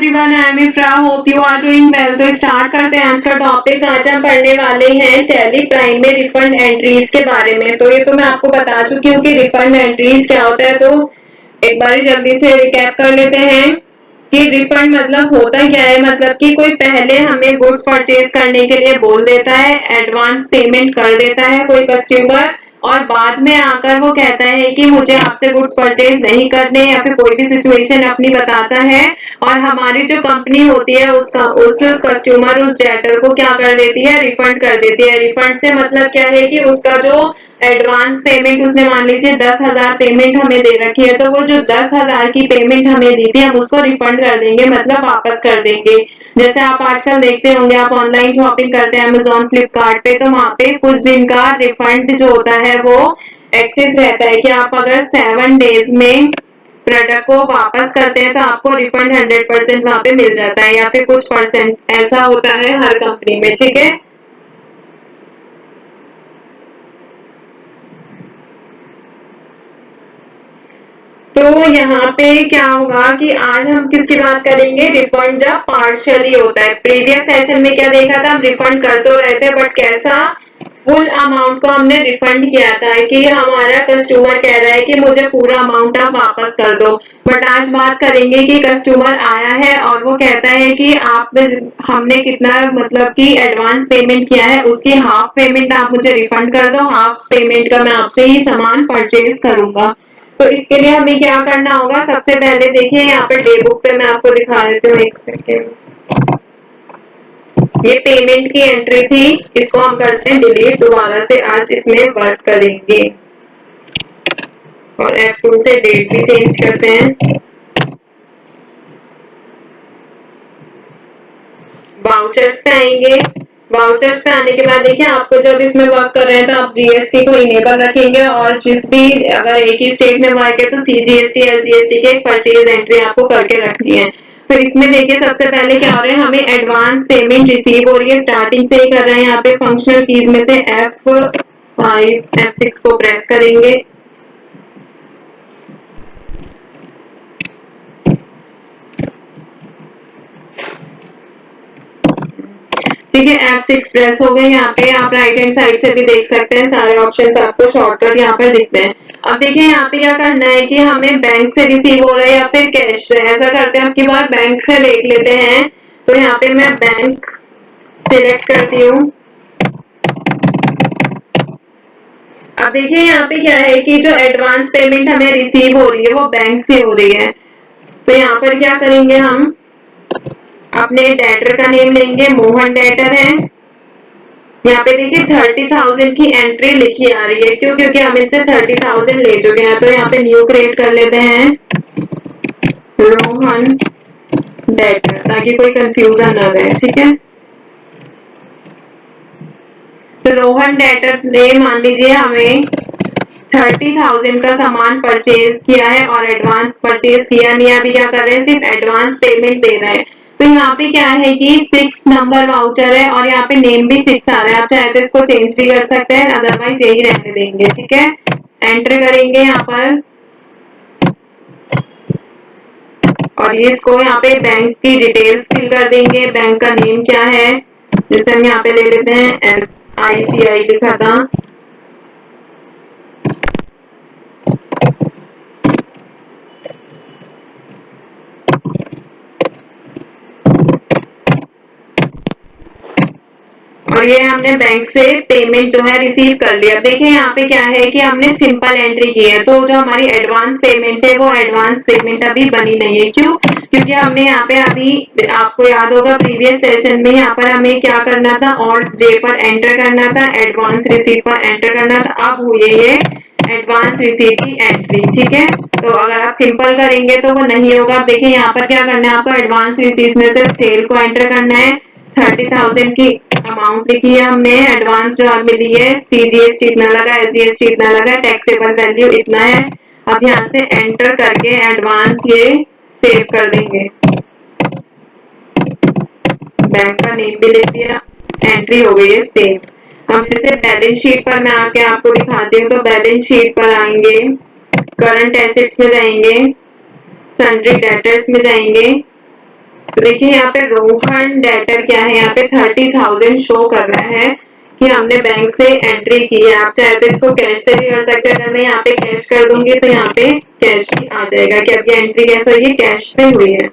everyone, I am Ifra. Hope you are doing well. तो start करते हैं आज का टॉपिक। आज हम पढ़ने वाले हैं टैली प्राइम में रिफंड एंट्रीज के बारे में। तो ये तो मैं आपको बता चुकी हूँ कि रिफंड एंट्रीज क्या होता है। तो एक बार जल्दी से रिकैप कर लेते हैं कि रिफंड मतलब होता क्या है। मतलब कि कोई पहले हमें गुड्स परचेज करने के लिए बोल देता है, एडवांस पेमेंट कर देता है कोई कस्टमर, और बाद में आकर वो कहता है कि मुझे आपसे गुड्स परचेज नहीं करने, या फिर कोई भी सिचुएशन अपनी बताता है, और हमारी जो कंपनी होती है उसका उस कस्टमर उस डेटर को क्या कर देती है, रिफंड कर देती है। रिफंड से मतलब क्या है कि उसका जो एडवांस पेमेंट उसने मान लीजिए 10,000 पेमेंट हमें दे रखी है, तो वो जो 10,000 की पेमेंट हमें दी थी हम उसको रिफंड कर देंगे, मतलब वापस कर देंगे। जैसे आप आजकल देखते होंगे, आप ऑनलाइन शॉपिंग करते हैं अमेजोन फ्लिपकार्ट पे, तो वहां पे कुछ दिन का रिफंड जो होता है वो एक्सेस रहता है कि आप अगर 7 डेज में प्रोडक्ट को वापस करते हैं तो आपको रिफंड 100% वहां पे मिल जाता है, या फिर कुछ परसेंट ऐसा होता है हर कंपनी में। ठीक है, तो यहाँ पे क्या होगा कि आज हम किसकी बात करेंगे, रिफंड जब पार्शियली होता है। प्रीवियस सेशन में क्या देखा था, हम रिफंड कर तो रहे थे बट कैसा, फुल अमाउंट को हमने रिफंड किया था कि हमारा कस्टमर कह रहा है कि मुझे पूरा अमाउंट आप वापस कर दो। बट आज बात करेंगे कि कस्टमर आया है और वो कहता है कि आप हमने कितना मतलब कि एडवांस पेमेंट किया है उसकी हाफ पेमेंट आप मुझे रिफंड कर दो, हाफ पेमेंट का मैं आपसे ही सामान परचेज करूंगा। तो इसके लिए हमें क्या करना होगा, सबसे पहले देखिए यहाँ पे डे बुक पे मैं आपको दिखा देती हूँ, एक सेकेंड। ये पेमेंट की एंट्री थी, इसको हम करते हैं डिलीट, दोबारा से आज इसमें वर्क करेंगे और F2 से डेट भी चेंज करते हैं। वाउचर्स पे आएंगे, वाउचर्स पे आने के बाद देखिए आपको जब इसमें वर्क कर रहे हैं तो आप जीएसटी को इनेबल रखेंगे, और जिस भी अगर एक ही स्टेट में वर्क है तो सीजीएसटी एसजीएसटी के परचेज एंट्री आपको करके रखनी है। तो इसमें देखिए सबसे पहले क्या हो रहा है, हमें एडवांस पेमेंट रिसीव हो रही है, स्टार्टिंग से ही कर रहे हैं। यहाँ पे फंक्शनल कीज में से F5 F6 को प्रेस करेंगे। ठीक है, F6 प्रेस हो गए। यहाँ पे आप राइट हैंड साइड से भी देख सकते हैं, सारे ऑप्शंस आपको शॉर्टकट यहाँ पर दिखते हैं। अब देखिए यहाँ पे क्या करना है कि हमें बैंक से रिसीव हो रहा है या फिर कैश से। ऐसा करते हैं, आपकी बार बैंक से देख लेते हैं। तो यहाँ पे मैं बैंक सिलेक्ट करती हूँ। अब देखिए यहाँ पे क्या है कि जो एडवांस पेमेंट हमें रिसीव हो रही है वो बैंक से हो रही है। तो यहाँ पर क्या करेंगे, हम अपने डेटर का नेम लेंगे, मोहन डेटर है। यहाँ पे देखिए 30,000 की एंट्री लिखी आ रही है, क्यों, क्योंकि हम इनसे 30,000 ले चुके हैं। तो यहाँ पे न्यू क्रिएट कर लेते हैं रोहन डेटर, ताकि कोई कंफ्यूजन ना रहे। ठीक है, तो रोहन डेटर ने मान लीजिए हमें 30,000 का सामान परचेज किया है और एडवांस परचेज किया नहीं है। अभी क्या कर रहे हैं, सिर्फ एडवांस पेमेंट दे रहे हैं। तो यहाँ पे क्या है कि 6 नंबर वाउचर है और यहाँ पे नेम भी 6 आ रहा है। आप चाहे तो इसको चेंज भी कर सकते हैं, अदरवाइज यही रहने देंगे। ठीक है, एंटर करेंगे यहाँ पर, और ये इसको यहाँ पे बैंक की डिटेल्स फिल कर देंगे। बैंक का नेम क्या है, जैसे हम यहाँ पे ले लेते हैं ICI लिखा था। और ये हमने बैंक से पेमेंट जो है रिसीव कर लिया। देखिए यहाँ पे क्या है कि हमने सिंपल एंट्री की है, तो जो हमारी एडवांस पेमेंट है वो एडवांस पेमेंट अभी बनी नहीं है। क्यों, क्योंकि हमने यहाँ पे अभी, आपको याद होगा प्रीवियस सेशन में यहाँ पर हमें क्या करना था, ऑल्ट जे पर एंटर करना था, एडवांस रिसीट पर एंटर करना था। अब हुई है ये एडवांस रिसीट की एंट्री। ठीक है, तो अगर आप सिंपल करेंगे तो वो नहीं होगा। अब देखिए यहाँ पर क्या करना है, आपको एडवांस रिसीट में से सेल को एंटर करना है। 30,000 की अमाउंट लिखी है हमने, एडवांस जो मिली है, सीजीएसटी इतना लगा, एसजीएसटी इतना लगा, टैक्सेबल वैल्यू इतना है। अब यहाँ से एंटर करके एडवांस ये सेव कर देंगे, बैंक का नेम भी लिख दिया, एंट्री हो गई है सेव। अब जैसे बैलेंस शीट पर मैं आके आपको दिखाती हूँ, तो बैलेंस शीट पर आएंगे, करंट एसेट्स में जाएंगे, सन्ड्री डेटर्स में जाएंगे, तो देखिए यहाँ पे रोहन डेटर क्या है, यहाँ पे 30,000 शो कर रहा है कि हमने बैंक से एंट्री की है। आप चाहे तो इसको कैश से भी कर सकते हैं। अगर मैं यहाँ पे कैश कर दूंगी तो यहाँ पे कैश भी आ जाएगा कि अब ये एंट्री कैसे हुई है, कैश से हुई है।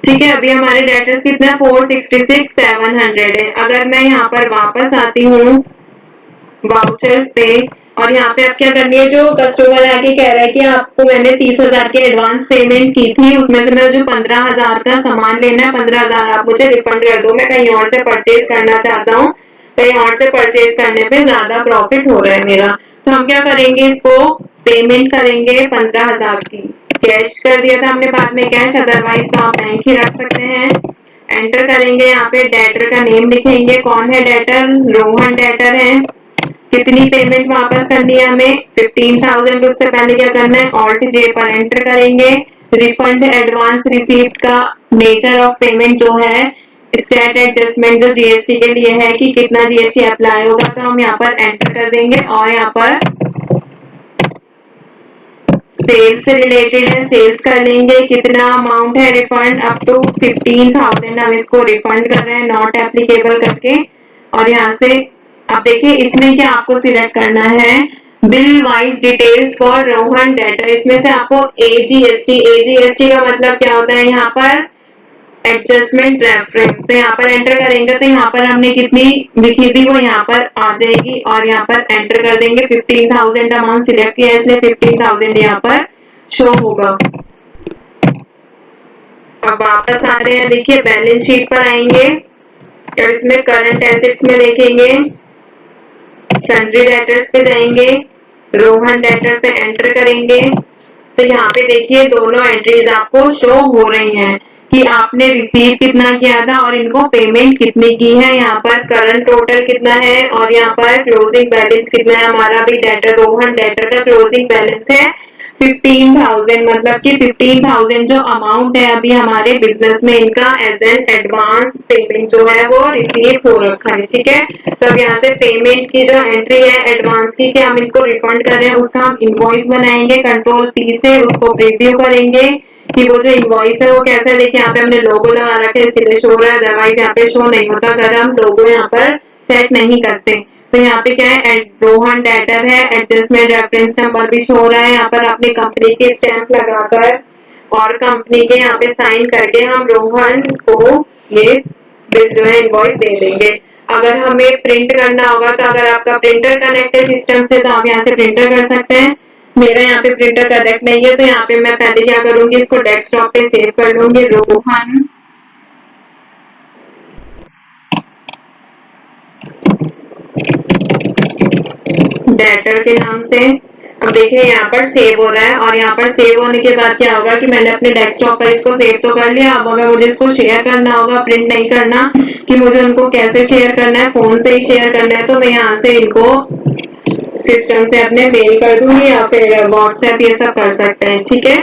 ठीक है, अभी हमारे डेटर्स कितना 466 700 है। अगर मैं यहाँ पर वापस आती हूँ वाउचर्स पे, और यहाँ पे आप क्या करनी है, जो कस्टमर आके कह रहा है कि आपको मैंने 30,000 की एडवांस पेमेंट की थी, उसमें से मैं जो 15,000 का सामान लेना है 15,000 आप मुझे रिफंड कर दो, मैं कहीं और से परचेज करना चाहता हूँ, कहीं और से परचेज करने पे ज्यादा प्रॉफिट हो रहा है मेरा। तो हम क्या करेंगे, इसको पेमेंट करेंगे 15,000 की। कैश कर दिया था हमने बाद में कैश, अदरवाइज तो आप बैंक ही रख सकते हैं। एंटर करेंगे, यहाँ पे डेटर का नेम लिखेंगे, कौन है डेटर, रोहन डेटर है। कितनी पेमेंट वापस करनी है हमें, 15,000। उससे पहले क्या करना है, ऑल्ट जे पर एंटर करेंगे। रिफंड एडवांस रिसीव्ड का नेचर ऑफ पेमेंट जो है, स्टेट एडजस्टमेंट जो जीएसटी के लिए है कि कितना जीएसटी अप्लाई होगा, तो हम यहाँ पर एंटर कर देंगे। और यहाँ पर सेल्स से रिलेटेड है, सेल्स कर लेंगे, कितना अमाउंट है रिफंड, अप टू 15,000 हम इसको रिफंड कर रहे हैं नॉट एप्लीकेबल करके। और यहाँ से अब देखिए इसमें क्या आपको सिलेक्ट करना है, bill wise details for Rohan debtor. इसमें से आपको एजीएसटी का मतलब क्या होता है, यहाँ पर एडजस्टमेंट रेफरेंस। तो यहाँ पर एंटर करेंगे तो यहाँ पर हमने कितनी लिखी थी वो यहाँ पर आ जाएगी, और यहाँ पर एंटर कर देंगे। 15,000 अमाउंट सिलेक्ट किया, इसलिए 15,000 यहाँ पर शो होगा। अब वापस आ रहे हैं, देखिए बैलेंस शीट पर आएंगे और इसमें करंट एसेट्स में देखेंगे, सन्ड्री डेटर्स पे जाएंगे, रोहन डेटर पे एंटर करेंगे। तो यहाँ पे देखिए दोनों एंट्रीज आपको शो हो रही हैं कि आपने रिसीव कितना किया था और इनको पेमेंट कितनी की है। यहाँ पर करंट टोटल कितना है और यहाँ पर क्लोजिंग बैलेंस कितना है। हमारा भी डेटर रोहन डेटर का क्लोजिंग बैलेंस है 15,000, मतलब कि 15,000 जो अमाउंट है अभी हमारे बिजनेस में इनका एज एन एडवांस पेमेंट जो है वो रिसीव हो रखा है। ठीक है, तो अब यहाँ से पेमेंट की जो एंट्री है एडवांस की कि हम इनको रिफंड कर रहे हैं, उसका हम इनवॉइस बनाएंगे कंट्रोल पी से, उसको प्रीव्यू करेंगे कि वो जो इनवॉइस है वो कैसा है। देखिए यहाँ पे हमने लोगो लगा रखे हैं इसलिए शो रहा है, अदरवाइज यहाँ पे शो नहीं होता अगर हम लोगो यहाँ पर सेट नहीं करते। तो यहाँ पे क्या है, रोहन डेटर है, एडजस्टमेंट रेफरेंस नंबर भी शो हो रहा है। यहाँ पर अपनी कंपनी की स्टैंप लगाकर और कंपनी के यहाँ पे साइन करके हम रोहन को ये बिल जो है इनवॉइस दे देंगे। अगर हमें प्रिंट करना होगा तो अगर आपका प्रिंटर कनेक्ट है सिस्टम से तो आप यहाँ से प्रिंटर कर सकते हैं। मेरा यहाँ पे प्रिंटर कनेक्ट नहीं है तो यहाँ पे मैं पहले क्या करूंगी, इसको डेस्कटॉप पे सेव कर लूंगी रोहन डेटर के नाम से। अब देखिए यहाँ पर सेव हो रहा है और यहाँ पर सेव होने के बाद क्या होगा कि मैंने अपने डेस्कटॉप पर इसको सेव तो कर लिया। अब अगर मुझे इसको शेयर करना होगा, प्रिंट नहीं करना, कि मुझे उनको कैसे शेयर करना है, फोन से ही शेयर करना है, तो मैं यहाँ से इनको सिस्टम से अपने मेल कर दूंगी या फिर व्हाट्सएप ये सब कर सकते हैं। ठीक है,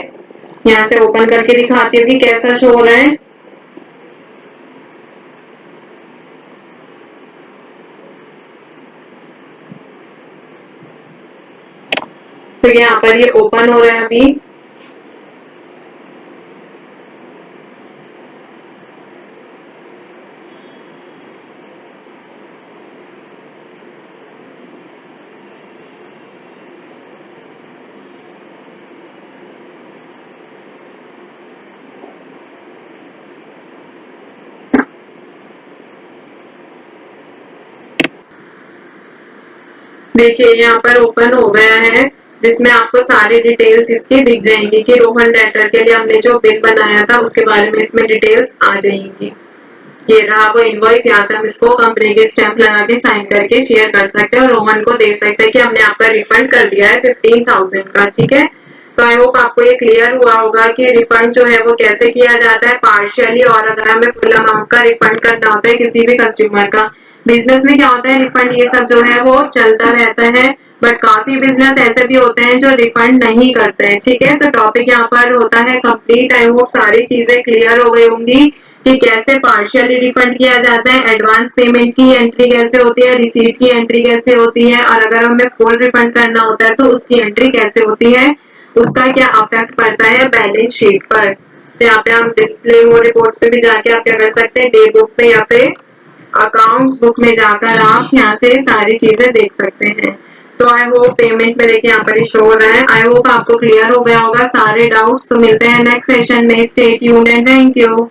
यहाँ से ओपन करके दिखाती हूँ कि कैसा शो हो रहा है। तो यहाँ पर ये ओपन हो रहा है अभी। देखिए यहाँ पर ओपन हो गया है जिसमें आपको सारी डिटेल्स इसकी दिख जाएंगी कि रोहन लेटर के लिए हमने जो बिल बनाया था उसके बारे में इसमें डिटेल्स आ जाएंगी। ये रहा वो इनवॉइस, यहाँ से हम इसको कंपनी के स्टैंप लगा के साइन करके शेयर कर सकते हैं और रोहन को देख सकते हैं कि हमने आपका रिफंड कर दिया है 15,000 का। ठीक है, तो आई होप आपको ये क्लियर हुआ होगा कि रिफंड जो है वो कैसे किया जाता है पार्शियली, और अगर हमें फुल अमाउंट का रिफंड करना होता है किसी भी कस्टमर का। बिजनेस में क्या होता है, रिफंड ये सब जो है वो चलता रहता है, बट काफी बिजनेस ऐसे भी होते हैं जो रिफंड नहीं करते हैं। ठीक है, तो टॉपिक यहाँ पर होता है कंप्लीट। आई होप सारी चीजें क्लियर हो गई होंगी कि कैसे पार्शियली रिफंड किया जाता है, एडवांस पेमेंट की एंट्री कैसे होती है, रिसीट की एंट्री कैसे होती है, और अगर हमें फुल रिफंड करना होता है तो उसकी एंट्री कैसे होती है। उसका क्या अफेक्ट पड़ता है बैलेंस शीट पर। तो यहाँ पे आप डिस्प्ले वो रिपोर्ट्स पे भी जाके आप क्या कर सकते हैं, डे बुक पे या फिर अकाउंट्स बुक में जाकर आप यहाँ से सारी चीजें देख सकते हैं। तो आई होप पेमेंट में देखिए यहाँ पर शो हो रहा है। आई होप आपको क्लियर हो गया होगा सारे डाउट्स। तो मिलते हैं नेक्स्ट सेशन में। Stay tuned and thank you.